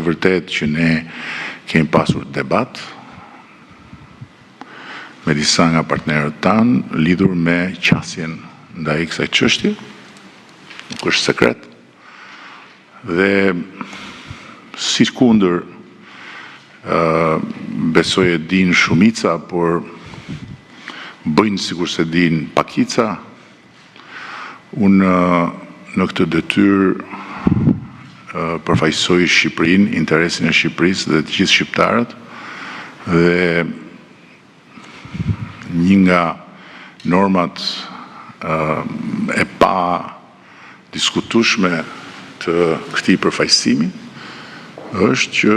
vërtet që ne kemi pasur debat me disa nga partnerët tanë lidhur me qasjen ndaj kësaj çështje, nuk është sekret, dhe si kundër besoj e din shumica, por bëjnë sikur se din pakica. Unë në këtë detyrë përfaqësoj Shqipërinë, interesin e Shqipërisë dhe të gjithë shqiptarët, dhe një nga normat e pa diskutueshme të këtij përfaqësimi është që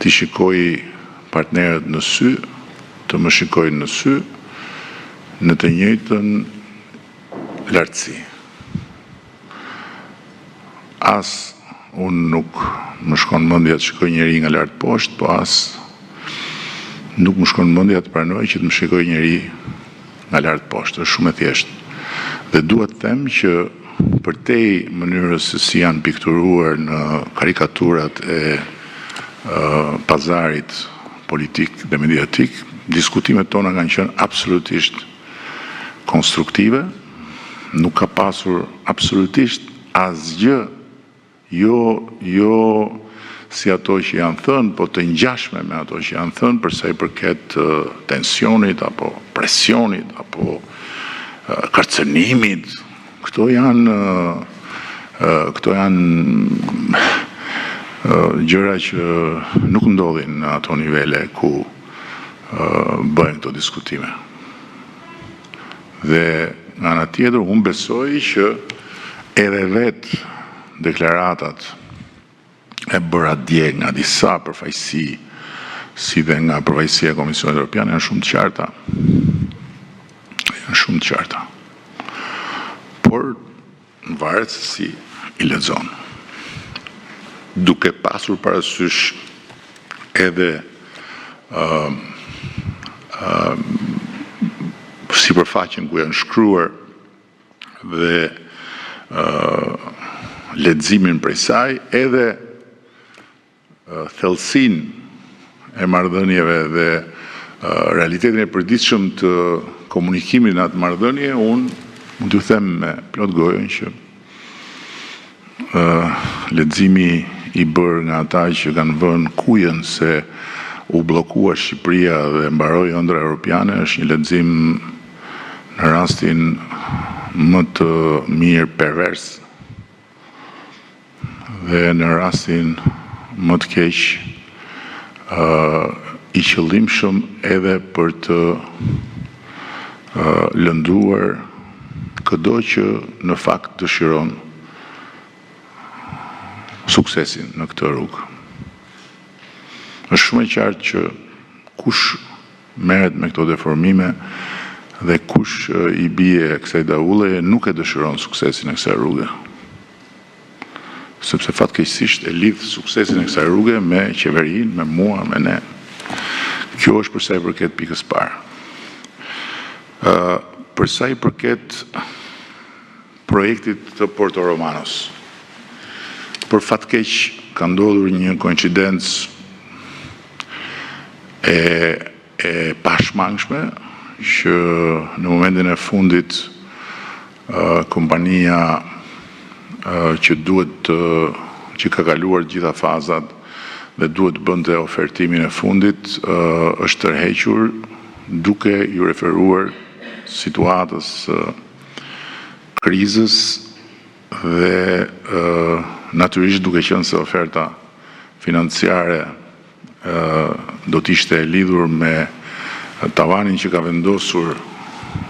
t'i shikoj partnerët në sy, të më shikojnë në sy, në të njëjtën lartësi. As unë nuk më shkon mendja të shikoj njëri nga lart poshtë, po as nuk më shkon mendja të pranoj që të më shikoj njëri nga lart poshtë. Është shumë e thjeshtë. Dhe dua të them që përtej mënyrës se si janë pikturuar në karikaturat e pazarit politik dhe mediatik, diskutimet tona kanë qenë absolutisht konstruktive, nuk ka pasur absolutisht asgjë, jo si ato që janë thënë, po të ngjashme me ato që janë thënë për sa i përket tensionit apo presionit apo kërcënimit. Këto janë gjëra që nuk ndodhin në ato nivele ku bëjnë këto diskutime. Dhe nga ana tjetër, unë besoj që edhe vetë deklaratat e bëra dje nga disa përfaqësi, si dhe nga përfaqësia e Komisionit Evropian, janë shumë të qarta. Janë shumë të qarta. Por varet se si i lexon. Duke pasur parasysh edhe sipërfaqen ku janë shkruar dhe leximin prej saj, edhe thellësinë e marrëdhënieve dhe realitetin e përditshëm të komunikimit në atë marrëdhënie, unë mund t'ju them me plot gojën që leximi i bërë nga ata që kanë vënë kujën se u bllokua Shqipëria dhe mbaroi ëndra europiane është një lexim në rastin më të mirë pervers dhe në rastin më të keq i qëllimshëm edhe për të lënduar çdo që në fakt dëshiron suksesin në këtë rrugë. Është shumë e qartë që kush merret me këto deformime dhe kush i bie kësaj daule nuk e dëshiron suksesin e kësaj rruge. Sepse fatkeqësisht e lidh suksesin e kësaj rruge me qeverinë, me mua, me ne. Kjo është për sa i përket pikës parë. Për sa i përket projektit të Porto Romanos, për fatkeq ka ndodhur një koincidencë e pashmangshme që në momentin e fundit kompania që ka kaluar gjitha fazat dhe duhet bënte ofertimin e fundit është tërhequr duke ju referuar situatës krizës dhe natyrisht duke qenë se oferta financiare do t'ishte e lidhur me tavanin që ka vendosur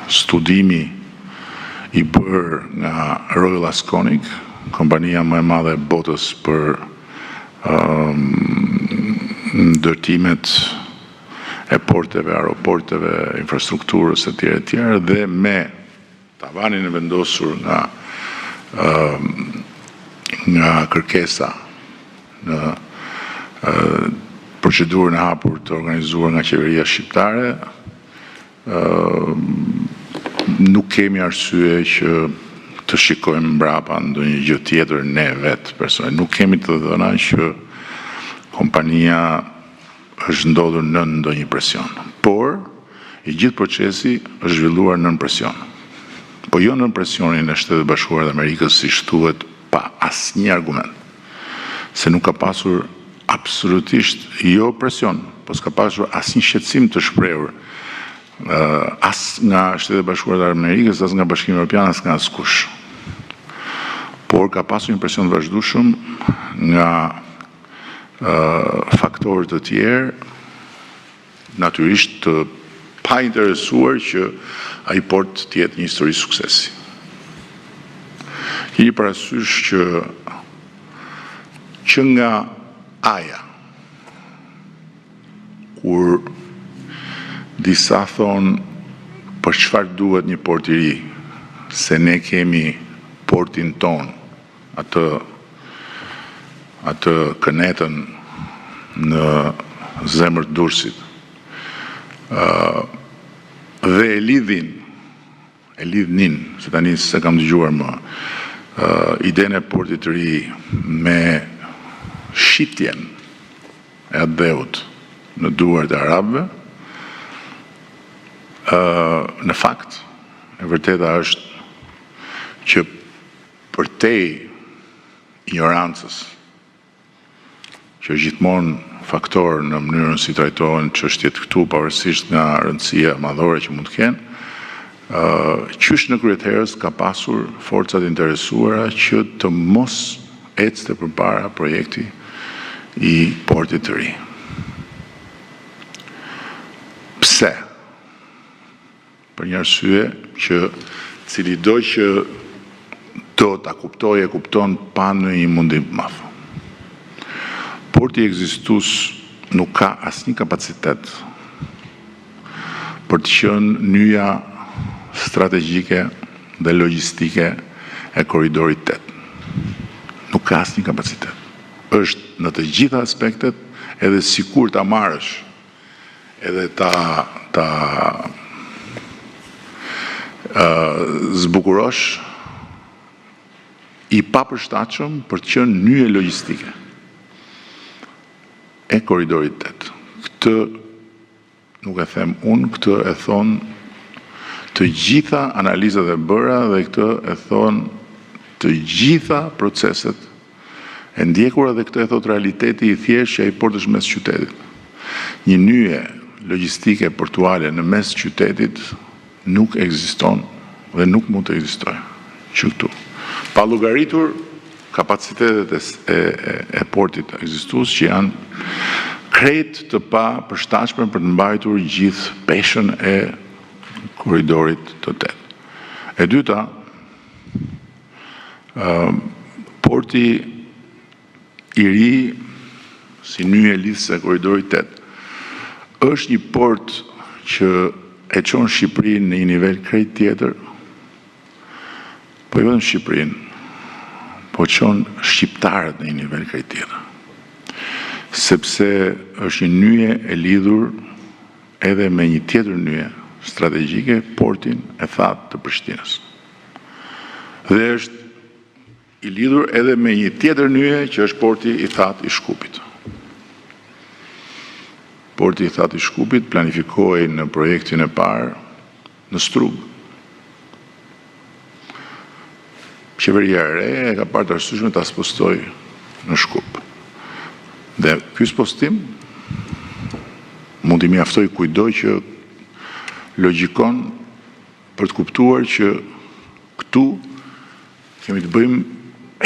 studimi i bërë nga Royal Asconic, kompania më e madhe e botës për ndërtimet e porteve, aeroporteve, infrastrukturës e tjera, dhe me tavanin e vendosur nga kërkesa në procedurën e hapur të organizuar nga qeveria shqiptare, nuk kemi arsye që të shikojmë mbrapa ndonjë gjë tjetër ne vetë personalisht. Nuk kemi të dhëna që kompania është ndodhur në ndonjë presion, por i gjithë procesi është zhvilluar nën presion. Po jo nën presionin e Shtetit Bashkuar të Amerikës, siç thuhet, pa asnjë argument. Se nuk ka pasur absolutisht jo presion, po s'ka pasur asnjë shqetësim të shprehur as nga Shtetet Bashkuara të Amerikës, as nga Bashkimi Evropian, as nga askush. Por ka pasur një presion të vazhdueshëm nga faktorë të tjerë, natyrisht të pa interesuar që ai port të jetë një histori suksesi. Keni parasysh që nga aja, kur disa thonë për çfarë duhet një port i ri, se ne kemi portin ton, atë kënetën në zemër të Durrësit, dhe e lidhnin, se tani se kam dëgjuar më, idenë e portit të ri me shitjen e atë dheut në duart e arabëve, në fakt, e vërteta është që përtej ignorancës, që është gjithmonë faktor në mënyrën si trajtohen çështjet këtu, pavarësisht nga rëndësia madhore që mund të kenë, qysh në kryeterës ka pasur forcat interesuara që të mos ecte përpara projekti i portit të ri. Pse? Për një arsye që cili do që do ta kuptojë e kupton pa ndonjë mundim të madh. Porti ekzistus nuk ka asnjë kapacitet për të qenë nyja strategjike dhe logjistike e korridorit 8. Nuk ka asnjë kapacitet. Është në të gjitha aspektet, edhe sikur ta marrësh edhe ta zbukurosh, i papërshtatshëm për të qenë nyje logjistike e korridorit 8. Këtë nuk e them unë, këtë e thonë të gjitha analizat e bëra dhe këtë e thonë të gjitha proceset e ndjekura dhe këtë e thot realiteti i thjeshtë që ai port është mes qytetit. Një nyje logjistike portuale në mes qytetit nuk ekziston dhe nuk mund të ekzistojë që këtu. Pa llogaritur kapacitetet e portit ekzistues që janë krejt të pa përshtatshme për të mbajtur gjithë peshën e korridorit të 8. E dyta, porti i ri si nyje lidhëse e korridorit 8 është një port që e çon Shqipërinë në një nivel krejt tjetër, po jo vetëm Shqipërinë, po çon shqiptarët në një nivel krejt tjetër. Sepse është një nyje e lidhur edhe me një tjetër nyje strategjike, portin e thatë të Prishtinës. Dhe është i lidhur edhe me një tjetër nyje që është porti i thatë i Shkupit. Porti i thatë i Shkupit planifikohej në projektin e parë në Strugë. Qeveria e re e ka parë të arsyeshme ta spostojë në Shkup. Dhe ky spostim mund t'i mjaftoj kujdo që logjikon për të kuptuar që këtu kemi të bëjmë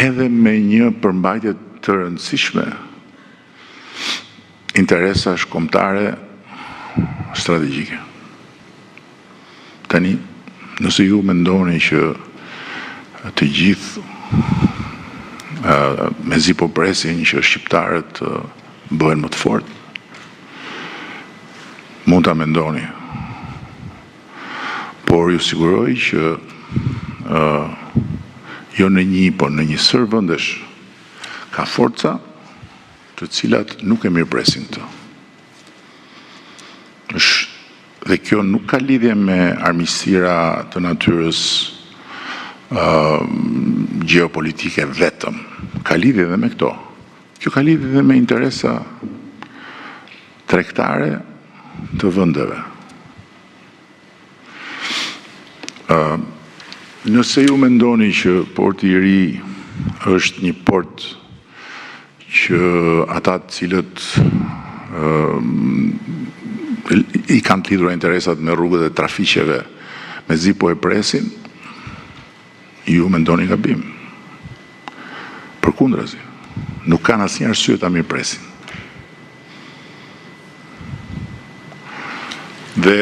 edhe me një përmbajtje të rëndësishme interesash kombëtare strategjike. Tani, nëse ju mendoni që të gjithë mezi po presin që shqiptarët bëhen më të fortë, mund ta mendoni. Por ju siguroj që jo në një, por në një sër vendesh ka forca të cilat nuk e mirëpresin këtë. Dhe kjo nuk ka lidhje me armiqësira të natyrës geopolitike vetëm. Ka lidhje dhe me këto. Kjo ka lidhje dhe me interesa tregtare të vendeve. Nëse ju mendoni që porti i ri është një port që ata të cilët i kanë të lidhura interesat me rrugët e trafiqeve mezi po e presin, ju mendoni gabim. Përkundrazi, nuk kanë asnjë arsye ta mirëpresin. Dhe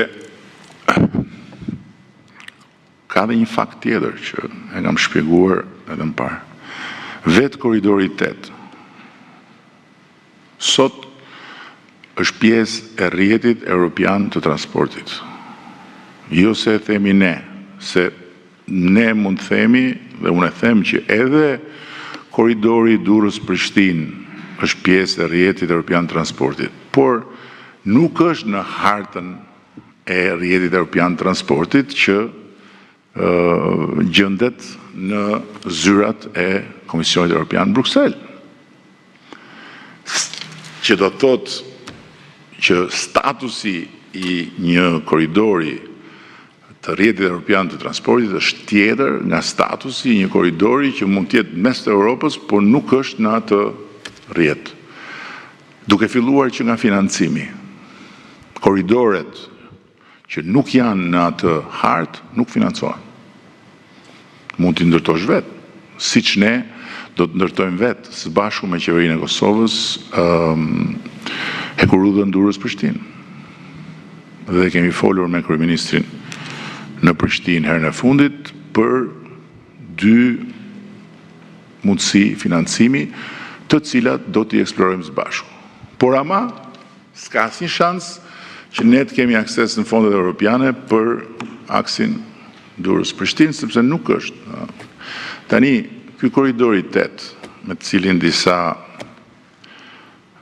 ka dhe një fakt tjetër që e kam shpjeguar edhe më parë. Vetë korridori 8 sot është pjesë e rrjetit evropian të transportit. Jo se e themi ne, se ne mund të themi, dhe unë e them që edhe korridori Durrës-Prishtinë është pjesë e rrjetit evropian të transportit, por nuk është në hartën e rrjetit evropian të transportit që gjendet në zyrat e Komisionit Evropian në Bruksel. Që do të thotë që statusi i një korridori të rrjetit evropian të transportit është tjetër nga statusi i një korridori që mund të jetë mes të Europës, por nuk është në atë rrjet. Duke filluar që nga financimi, korridoret që nuk janë në atë hartë nuk financohen. Mund t'i ndërtosh vetë, siç ne do të ndërtojmë vetë së bashku me qeverinë e Kosovës hekurudhën Durrës-Prishtinë. Dhe kemi folur me kryeministrin në Prishtinë herën e fundit për 2 mundësi financimi të cilat do t'i eksplorojmë së bashku. Por ama, s'ka asnjë shans që ne të kemi akses në fondet europiane për aksin Durrës-Prishtinë, sepse nuk është. Tani, ky korridori 8, me të cilin disa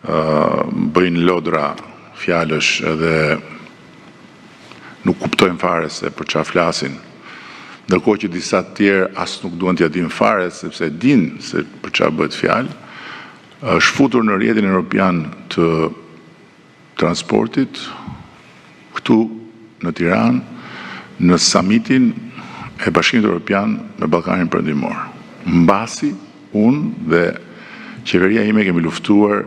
bëjnë lodra fjalësh edhe nuk kuptojnë fare se për çfarë flasin, ndërkohë që disa të tjerë as nuk duan t'ia dinë fare sepse dinë se për çfarë bëhet fjalë, është futur në rrjetin evropian të transportit këtu në Tiranë në summitin e Bashkimit Evropian me Ballkanin Perëndimor. Mbasi unë dhe qeveria ime kemi luftuar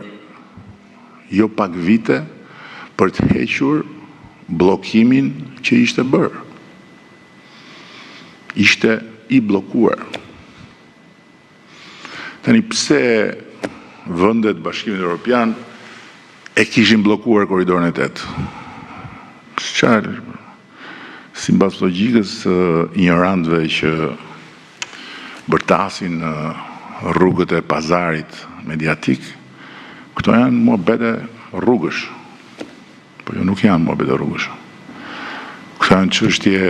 jo pak vite për të hequr bllokimin që ishte bërë. Ishte i bllokuar. Tani pse vendet Bashkimit Evropian e kishin bllokuar korridorin e 8? Çfarë? Sipas logjikës ignorantëve që bërtasin në rrugët e pazarit mediatik, këto janë muhabete rrugësh. Po jo nuk janë muhabete rrugësh. Këto janë çështje